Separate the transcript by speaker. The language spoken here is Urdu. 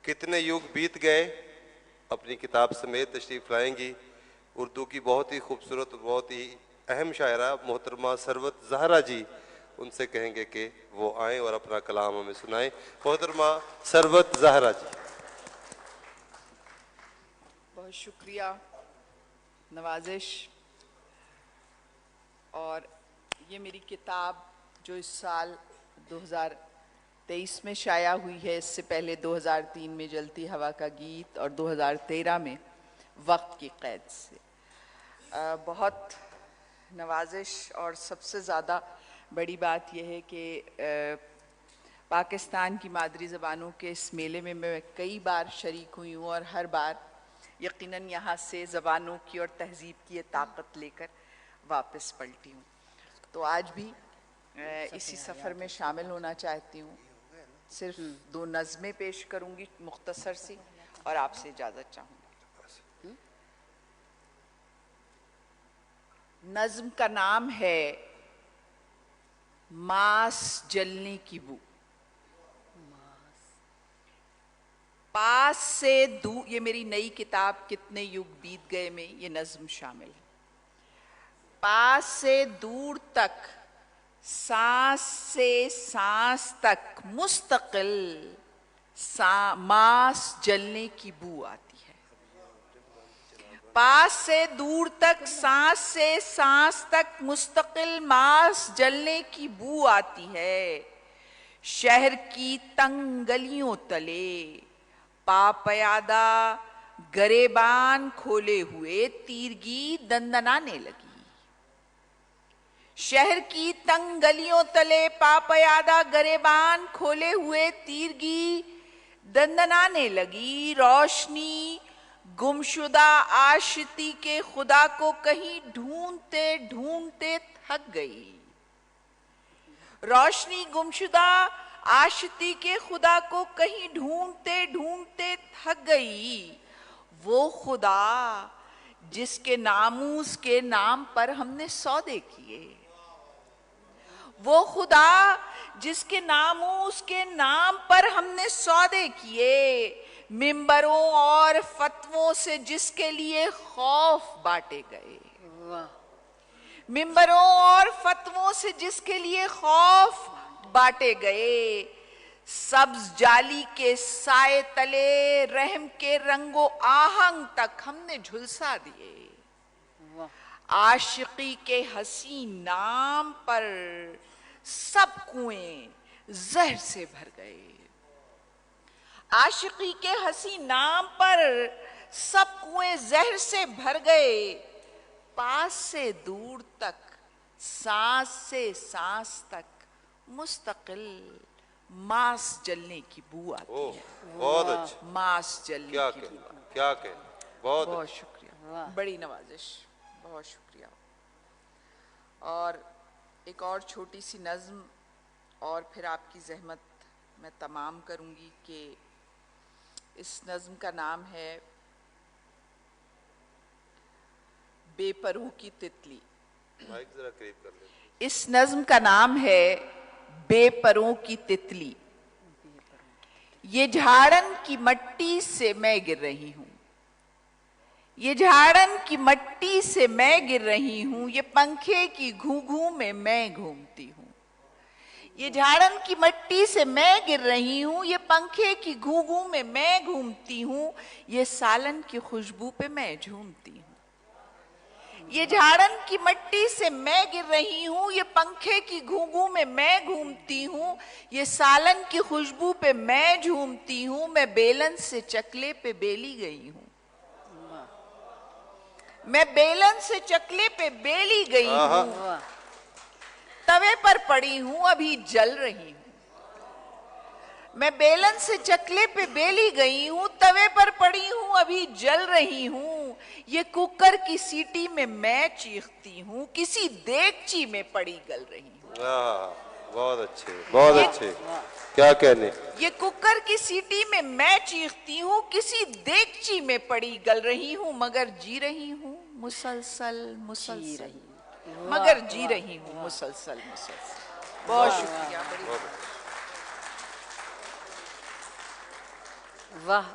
Speaker 1: کتنے یگ بیت گئے اپنی کتاب سمیت تشریف لائیں گی اردو کی بہت ہی خوبصورت بہت ہی اہم شاعرہ محترمہ ثروت زہرا جی، ان سے کہیں گے کہ وہ آئیں اور اپنا کلام ہمیں سنائیں۔ محترمہ ثروت زہرا جی۔
Speaker 2: بہت شکریہ، نوازش۔ اور یہ میری کتاب جو اس سال 2023 میں شائع ہوئی ہے، اس سے پہلے 2003 میں جلتی ہوا کا گیت اور 2013 میں وقت کی قید سے۔ بہت نوازش، اور سب سے زیادہ بڑی بات یہ ہے کہ پاکستان کی مادری زبانوں کے اس میلے میں میں کئی بار شریک ہوئی ہوں، اور ہر بار یقیناً یہاں سے زبانوں کی اور تہذیب کی یہ طاقت لے کر واپس پلٹی ہوں۔ تو آج بھی اسی سفر میں شامل ہونا چاہتی ہوں۔ صرف 2 نظمیں پیش کروں گی مختصر سی، اور آپ سے اجازت چاہوں گی۔ نظم کا نام ہے ماس جلنے کی بو۔ پاس سے دور، یہ میری نئی کتاب کتنے یگ بیت گئے میں یہ نظم شامل ہے۔ پاس سے دور تک، سانس سے سانس تک مستقل ماس جلنے کی بو آتی ہے۔ پاس سے دور تک، سانس سے سانس تک مستقل ماس جلنے کی بو آتی ہے۔ شہر کی تنگ گلیوں تلے پا پیادہ گریبان کھولے ہوئے تیرگی دندنانے لگی۔ شہر کی تنگ گلیوں تلے پا پیادہ گریبان کھولے ہوئے تیرگی دندنانے لگی۔ روشنی گمشدہ آشتی کے خدا کو کہیں ڈھونڈتے ڈھونڈتے تھک گئی۔ روشنی گمشدہ آشتی کے خدا کو کہیں ڈھونڈتے ڈھونڈتے تھک گئی۔ وہ خدا جس کے ناموس کے نام پر ہم نے سودے کیے، وہ خدا جس کے ناموس کے نام پر ہم نے سودے کیے، ممبروں اور فتووں سے جس کے لیے خوف بانٹے گئے۔ ممبروں اور فتووں سے جس کے لیے خوف بانٹے گئے، سبز جالی کے سائے تلے رحم کے رنگ و آہنگ تک ہم نے جھلسا دیے۔ عاشقی کے حسین نام پر سب کنویں زہر سے بھر گئے۔ عاشقی کے حسین نام پر سب کنویں زہر سے بھر گئے۔ پاس سے دور تک، سانس سے سانس تک مستقل ماس جلنے کی بو آتی ہے۔
Speaker 1: بہت اچھا،
Speaker 2: ماس جلنے کی بو آتی ہے۔
Speaker 1: کیا کہ
Speaker 2: بہت شکریہ، بڑی نوازش، بہت شکریہ۔ اور ایک اور چھوٹی سی نظم، اور پھر آپ کی زحمت میں تمام کروں گی، کہ اس نظم کا نام ہے بے پرو کی تتلی۔
Speaker 1: مائک ذرا قریب کر لیں۔
Speaker 2: اس نظم کا نام ہے بے پروں کی تتلی۔ یہ جھاڑن کی مٹی سے میں گر رہی ہوں، یہ جھاڑن کی مٹی سے میں گر رہی ہوں، یہ پنکھے کی گھوں میں گھومتی ہوں۔ یہ جھاڑن کی مٹی سے میں گر رہی ہوں، یہ پنکھے کی گھوں میں گھومتی ہوں، یہ سالن کی خوشبو پہ میں جھومتی ہوں۔ یہ جھاڑن کی مٹی سے میں گر رہی ہوں، یہ پنکھے کی گھوں میں گھومتی ہوں، یہ سالن کی خوشبو پہ میں جھومتی ہوں، میں بیلن سے چکلے پہ بیلی گئی ہوں، میں بیلن سے چکلے پہ بیلی گئی ہوں، توے پر پڑی ہوں ابھی جل رہی ہوں۔ میں بیلن سے چکلے پہ بیلی گئی ہوں، توے پر پڑی ہوں ابھی جل رہی ہوں، یہ کوکر کی سیٹی میں چیختی ہوں، کسی دیگچی میں پڑی گل رہی ہوں۔
Speaker 1: بہت اچھے، بہت اچھے، کیا کہنے۔
Speaker 2: یہ کوکر کی سیٹی میں چیختی ہوں، کسی دیگچی میں پڑی گل رہی ہوں، مگر جی رہی ہوں مسلسل مسلسل، مگر جی رہی ہوں مسلسل مسلسل۔ بہت شکریہ، بڑی
Speaker 3: واہ